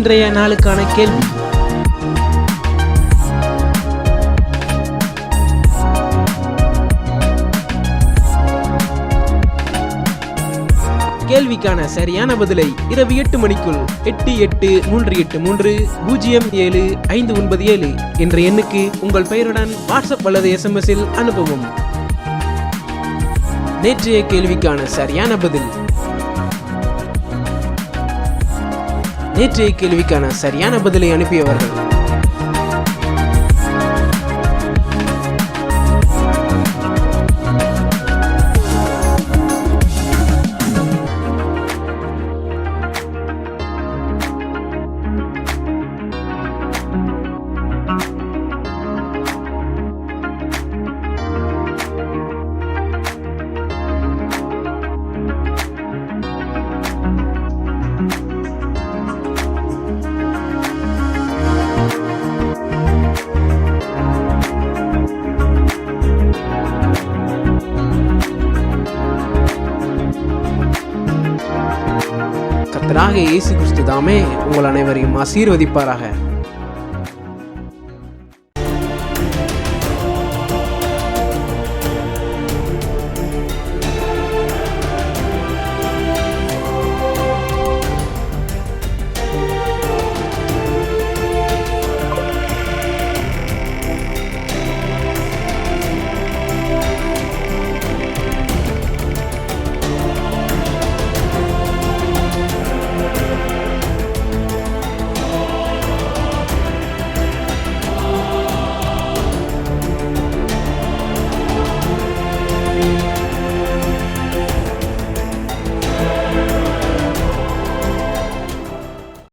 இன்றைய நாளுக்கான கேள்வி. கேள்விக்கான சரியான பதிலை இரவு 8 மணிக்குள் 8838307597 என்ற எண்ணுக்கு உங்கள் பெயருடன் வாட்ஸ்அப் அல்லது SMS-இல் அனுப்பவும். நேற்றைய கேள்விக்கான சரியான பதில். நேற்றைய கேள்விக்கான சரியான பதிலை அனுப்பியவர்கள் கர்த்தராகிய இயேசு கிறிஸ்து தாமே உங்கள் அனைவரையும் ஆசீர்வதிப்பாராக.